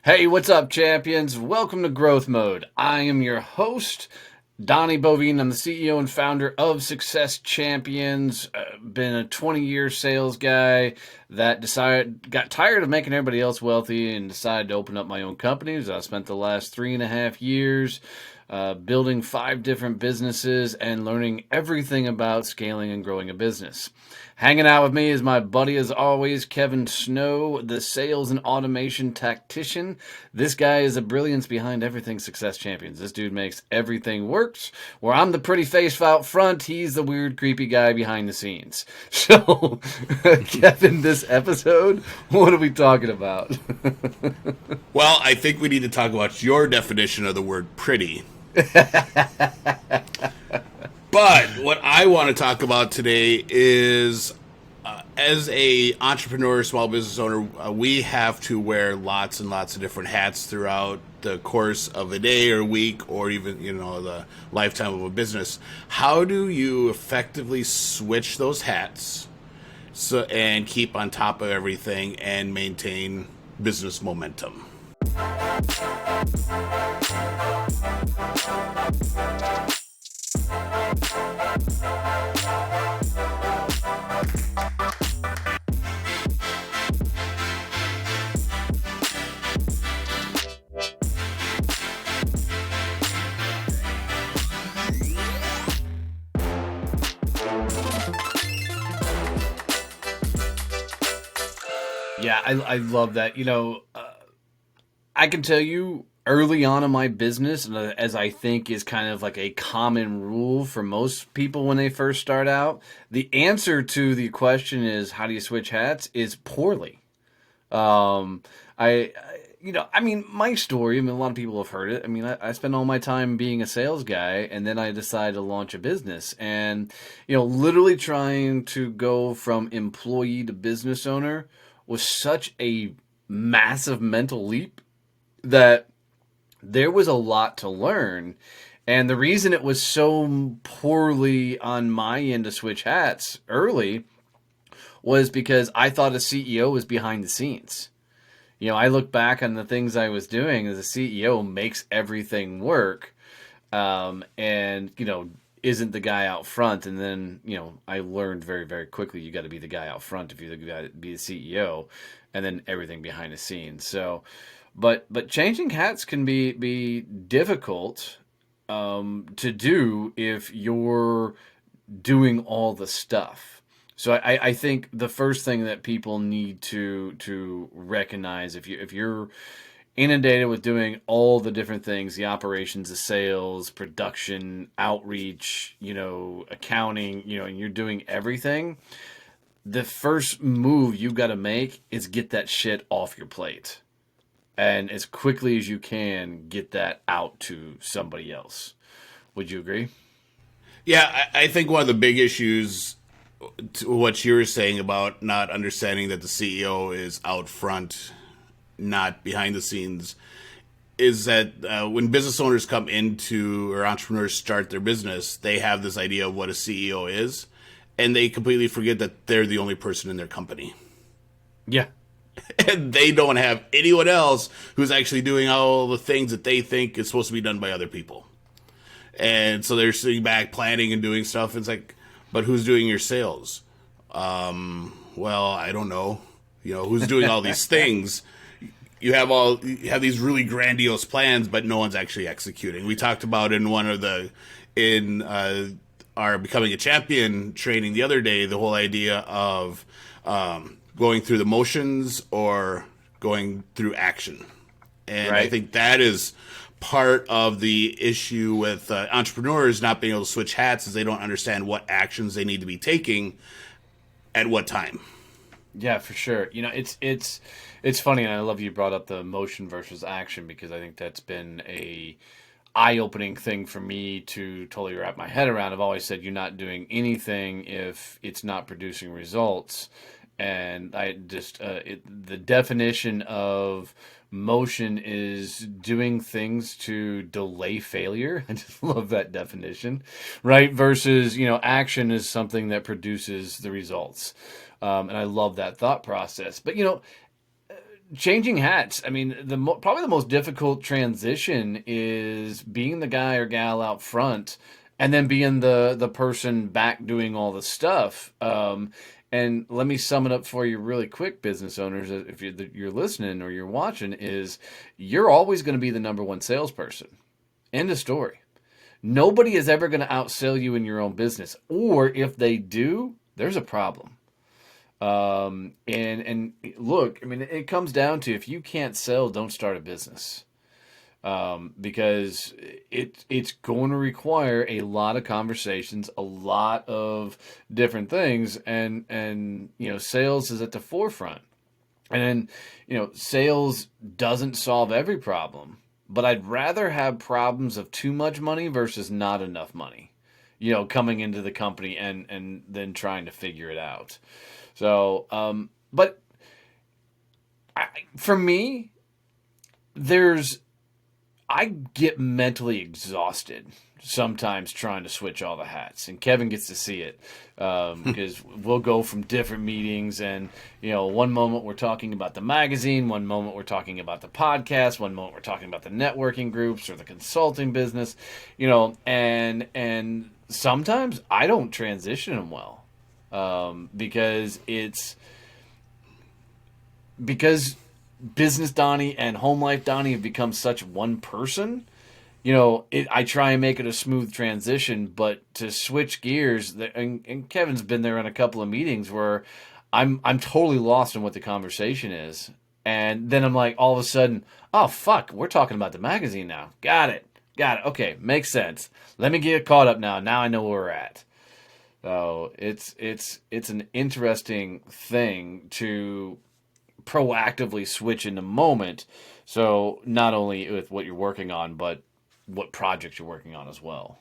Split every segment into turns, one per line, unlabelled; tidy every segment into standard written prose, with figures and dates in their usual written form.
Hey, what's up, champions? Welcome to Growth Mode. I am your host, Donnie Boivin. I'm the CEO and founder of Success Champions. Been a 20-year sales guy that got tired of making everybody else wealthy and decided to open up my own companies. I spent the last 3.5 years building 5 different businesses and learning everything about scaling and growing a business. Hanging out with me is my buddy, as always, Kevin Snow, the sales and automation tactician. This guy is the brilliance behind everything Success Champions. This dude makes everything works. Where I'm the pretty face out front, he's the weird, creepy guy behind the scenes. So, Kevin, this episode, what are we talking about?
Well, I think we need to talk about your definition of the word pretty. But what I want to talk about today is, as a entrepreneur, small business owner, we have to wear lots and lots of different hats throughout the course of a day or week, or even the lifetime of a business. How do you effectively switch those hats and keep on top of everything and maintain business momentum?
Yeah, I love that. I can tell you early on in my business, as I think is kind of like a common rule for most people when they first start out, the answer to the question is how do you switch hats is poorly. Um, my story, a lot of people have heard it. I spent all my time being a sales guy, and then I decided to launch a business. And, literally trying to go from employee to business owner was such a massive mental leap that there was a lot to learn. And the reason it was so poorly on my end to switch hats early was because I thought a CEO was behind the scenes. I look back on the things I was doing as a CEO makes everything work, and isn't the guy out front. And then I learned very very quickly you got to be the guy out front if you're the guy to be the CEO, and then everything behind the scenes. So, but changing hats can be difficult to do if you're doing all the stuff. So I think the first thing that people need to recognize if you're inundated with doing all the different things, the operations, the sales, production, outreach, accounting, and you're doing everything, the first move you've got to make is get that shit off your plate. And as quickly as you can, get that out to somebody else. Would you agree?
Yeah, I think one of the big issues to what you were saying about not understanding that the CEO is out front, not behind the scenes, is that when business owners come into or entrepreneurs start their business, they have this idea of what a CEO is, and they completely forget that they're the only person in their company.
Yeah.
And they don't have anyone else who's actually doing all the things that they think is supposed to be done by other people. And so they're sitting back planning and doing stuff. It's like, but who's doing your sales? Well, I don't know. Who's doing all these things? You have these really grandiose plans, but no one's actually executing. We talked about in our Becoming a Champion training the other day, the whole idea of going through the motions or going through action. And right. I think that is part of the issue with entrepreneurs not being able to switch hats is they don't understand what actions they need to be taking at what time.
Yeah, for sure. It's funny, and I love you brought up the motion versus action, because I think that's been a eye-opening thing for me to totally wrap my head around. I've always said you're not doing anything if it's not producing results. And I just the definition of motion is doing things to delay failure. I just love that definition, right? Versus action is something that produces the results, and I love that thought process. But changing hats. I mean, probably the most difficult transition is being the guy or gal out front, and then being the person back doing all the stuff. And let me sum it up for you really quick, business owners. If you're listening or you're watching, is you're always going to be the number one salesperson. End of story. Nobody is ever going to outsell you in your own business, or if they do, there's a problem. And look, I mean, it comes down to if you can't sell, don't start a business. Because it's going to require a lot of conversations, a lot of different things, and sales is at the forefront. And sales doesn't solve every problem, but I'd rather have problems of too much money versus not enough money. Coming into the company and then trying to figure it out. So, but for me, I get mentally exhausted sometimes trying to switch all the hats, and Kevin gets to see it because we'll go from different meetings, and one moment we're talking about the magazine, one moment we're talking about the podcast, one moment we're talking about the networking groups or the consulting business, and sometimes I don't transition them well. Because business Donnie and home life Donnie have become such one person. I try and make it a smooth transition, but to switch gears, and Kevin's been there on a couple of meetings where I'm totally lost in what the conversation is, and then I'm like, all of a sudden, oh fuck, we're talking about the magazine now. Got it. Okay, makes sense. Let me get caught up now. Now I know where we're at. So it's an interesting thing to proactively switch in the moment. So not only with what you're working on, but what projects you're working on as well.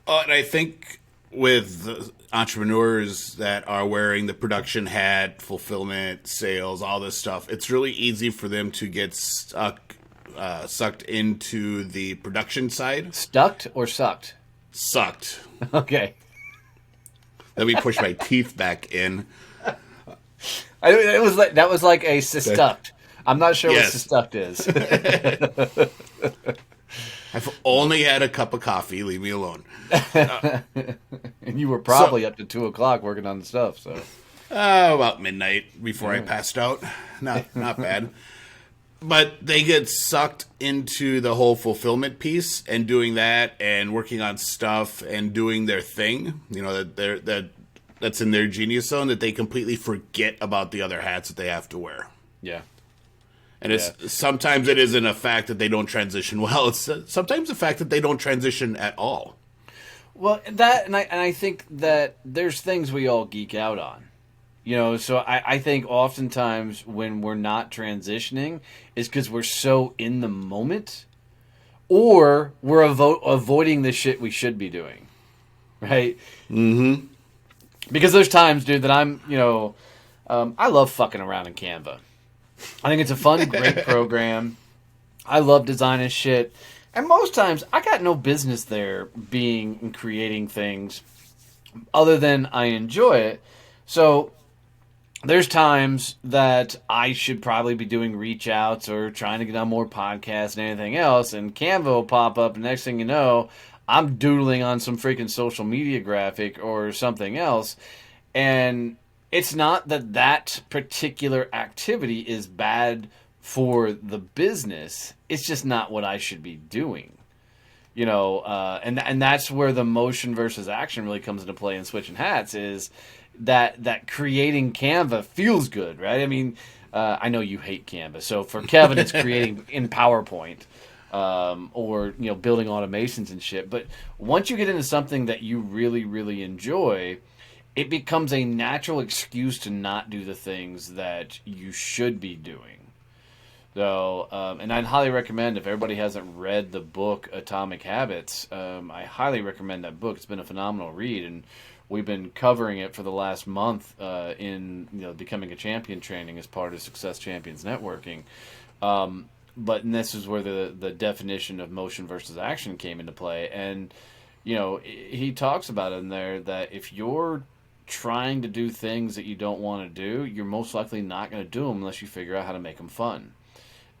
And I think with entrepreneurs that are wearing the production hat, fulfillment, sales, all this stuff, it's really easy for them to get sucked into the production side.
Stuck or sucked?
Sucked.
Okay.
Let me push my teeth back in.
That was like a stucked. I'm not sure
Yes.
what stucked is.
I've only had a cup of coffee. Leave me alone.
And you were probably up to 2:00 working on the stuff. So
About midnight before I passed out. Not bad. But they get sucked into the whole fulfillment piece and doing that and working on stuff and doing their thing. That's in their genius zone, that they completely forget about the other hats that they have to wear.
yeah.
And sometimes it isn't a fact that they don't transition well. It's sometimes the fact that they don't transition at all.
Well, that and I think that there's things we all geek out on. So I think oftentimes when we're not transitioning is because we're so in the moment, or we're avoiding the shit we should be doing, right?
Mm-hmm.
Because there's times, dude, that I love fucking around in Canva. I think it's a fun, great program. I love designing shit. And most times, I got no business there being and creating things other than I enjoy it. So there's times that I should probably be doing reach outs or trying to get on more podcasts and anything else, and Canva will pop up, and next thing you know, I'm doodling on some freaking social media graphic or something else. And it's not that particular activity is bad for the business. It's just not what I should be doing. And that's where the motion versus action really comes into play in switching hats, is that creating Canva feels good, right? I mean, I know you hate Canva. So for Kevin, it's creating in PowerPoint, or building automations and shit. But once you get into something that you really, really enjoy, it becomes a natural excuse to not do the things that you should be doing. So, and I'd highly recommend, if everybody hasn't read the book Atomic Habits, I highly recommend that book. It's been a phenomenal read, and we've been covering it for the last month in Becoming a Champion training as part of Success Champions Networking. But this is where the definition of motion versus action came into play. And, he talks about in there that if you're trying to do things that you don't want to do, you're most likely not going to do them unless you figure out how to make them fun.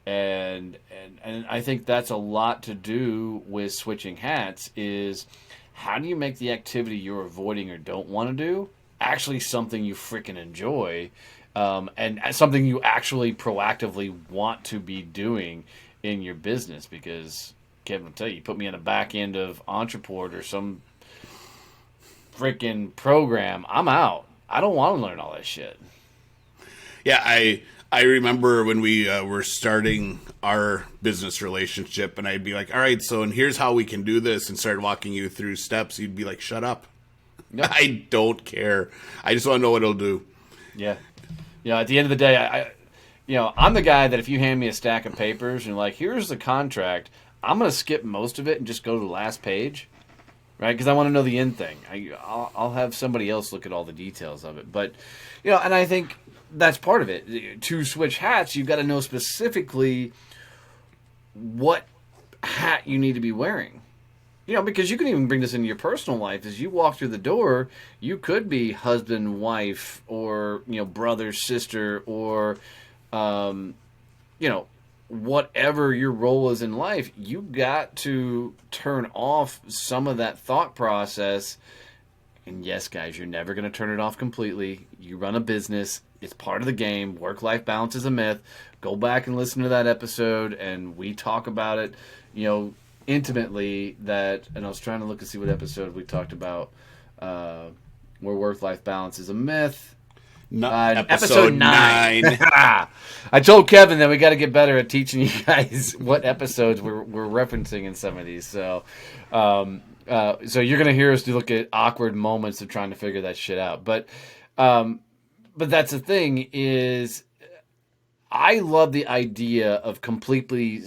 And I think that's a lot to do with switching hats is how do you make the activity you're avoiding or don't want to do actually something you freaking enjoy, and something you actually proactively want to be doing in your business. Because Kevin will tell you, put me on the back end of Entreport or some freaking program, I'm out. I don't want to learn all that shit.
Yeah, I remember when we were starting our business relationship, and I'd be like, all right, so and here's how we can do this, and start walking you through steps. You'd be like, shut up.
Yep.
I don't care. I just want to know what it'll do.
Yeah. At the end of the day, I'm the guy that if you hand me a stack of papers and you're like, here's the contract, I'm going to skip most of it and just go to the last page, right? Because I want to know the end thing. I'll have somebody else look at all the details of it. But, and I think that's part of it. To switch hats, you've got to know specifically what hat you need to be wearing. Because you can even bring this into your personal life. As you walk through the door, you could be husband, wife, or, brother, sister, or, whatever your role is in life. You got to turn off some of that thought process. And yes, guys, you're never going to turn it off completely. You run a business. It's part of the game. Work-life balance is a myth. Go back and listen to that episode, and we talk about it, intimately. And I was trying to look and see what episode we talked about where work-life balance is a myth.
Episode 9.
I told Kevin that we got to get better at teaching you guys what episodes we're referencing in some of these. So you're going to hear us look at awkward moments of trying to figure that shit out. But that's the thing is, I love the idea of completely.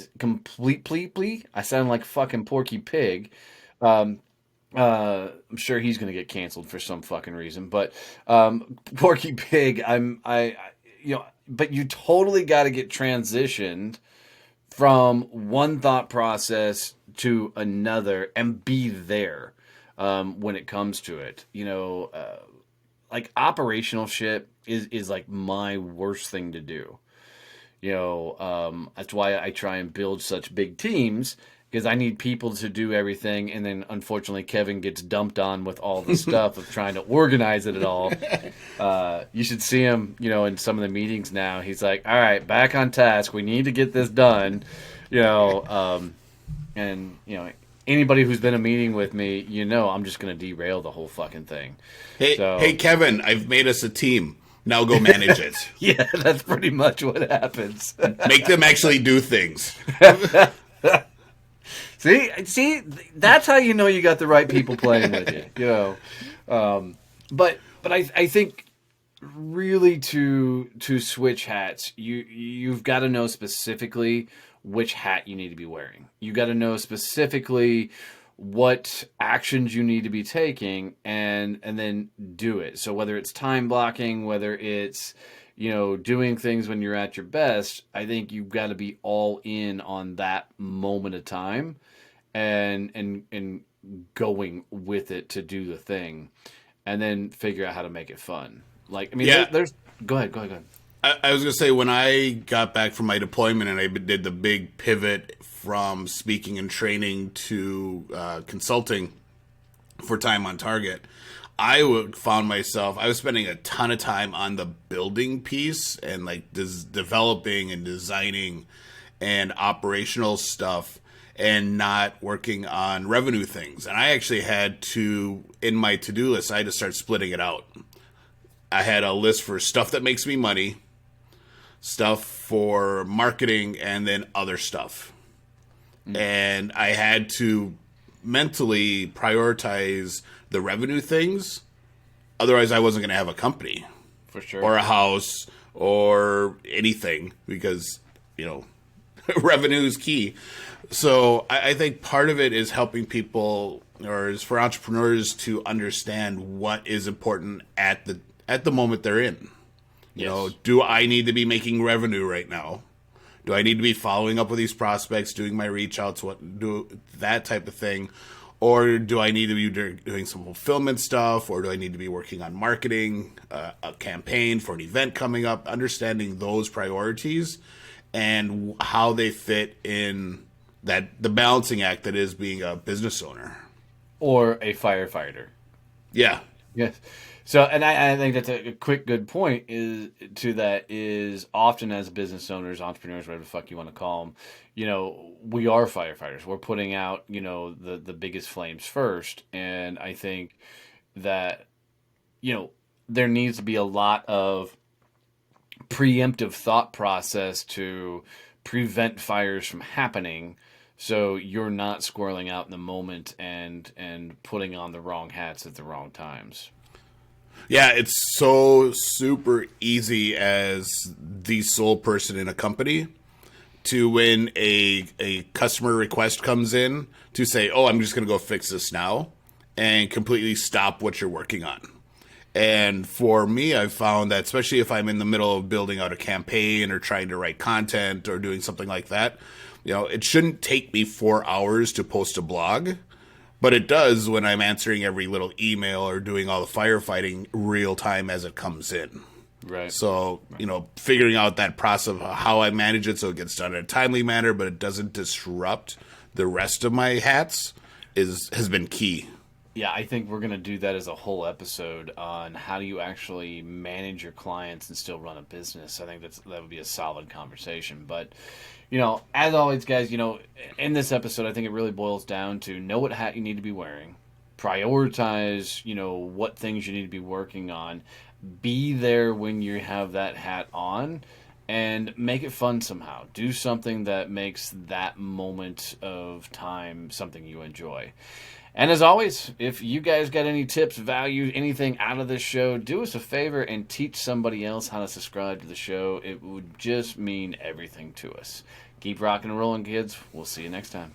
I sound like fucking Porky Pig. I'm sure he's going to get canceled for some fucking reason, but Porky Pig. But you totally got to get transitioned from one thought process to another and be there when it comes to it. Like operational shit is like my worst thing to do. That's why I try and build such big teams, because I need people to do everything, and then unfortunately Kevin gets dumped on with all the stuff of trying to organize it at all. You should see him, in some of the meetings now. He's like, all right, back on task. We need to get this done. Anybody who's been in a meeting with me, I'm just going to derail the whole fucking thing.
Hey, Kevin, I've made us a team. Now go manage it.
Yeah, that's pretty much what happens.
Make them actually do things.
See, that's how you know you got the right people playing with you. But I think really to switch hats, you've got to know specifically which hat you need to be wearing. You got to know specifically what actions you need to be taking, and then do it. So whether it's time blocking, whether it's doing things when you're at your best, I think you've got to be all in on that moment of time, and going with it to do the thing, and then figure out how to make it fun. Like, I mean,
Yeah.
there's go ahead.
I was going to say, when I got back from my deployment and I did the big pivot from speaking and training to consulting for Time on Target, I found myself, I was spending a ton of time on the building piece and like developing and designing and operational stuff, and not working on revenue things. And I actually had to, in my to-do list, I had to start splitting it out. I had a list for stuff that makes me money, stuff for marketing, and then other stuff. And I had to mentally prioritize the revenue things. Otherwise, I wasn't going to have a company.
For sure.
Or a house or anything, because, revenue is key. So I think part of it is helping people, or is for entrepreneurs to understand what is important at the moment they're in.
Yes.
Do I need to be making revenue right now? Do I need to be following up with these prospects, doing my reach outs, do that type of thing? Or do I need to be doing some fulfillment stuff? Or do I need to be working on marketing, a campaign for an event coming up? Understanding those priorities and how they fit in the balancing act that is being a business owner.
Or a firefighter.
Yeah.
Yes. So, and I think that's a quick good point is to that is often as business owners, entrepreneurs, whatever the fuck you want to call them, we are firefighters. We're putting out, the biggest flames first. And I think that, you know, there needs to be a lot of preemptive thought process to prevent fires from happening so you're not squirreling out in the moment and putting on the wrong hats at the wrong times.
Yeah, it's so super easy as the sole person in a company to when a customer request comes in to say, "Oh, I'm just going to go fix this now," and completely stop what you're working on. And for me, I've found that especially if I'm in the middle of building out a campaign or trying to write content or doing something like that, it shouldn't take me 4 hours to post a blog, but it does when I'm answering every little email or doing all the firefighting real time as it comes in.
Right.
So, figuring out that process of how I manage it so it gets done in a timely manner, but it doesn't disrupt the rest of my hats has been key.
Yeah, I think we're going to do that as a whole episode on how do you actually manage your clients and still run a business. I think that would be a solid conversation. But, as always, guys, in this episode, I think it really boils down to know what hat you need to be wearing, prioritize, what things you need to be working on, be there when you have that hat on, and make it fun somehow. Do something that makes that moment of time something you enjoy. And as always, if you guys got any tips, value, anything out of this show, do us a favor and teach somebody else how to subscribe to the show. It would just mean everything to us. Keep rocking and rolling, kids. We'll see you next time.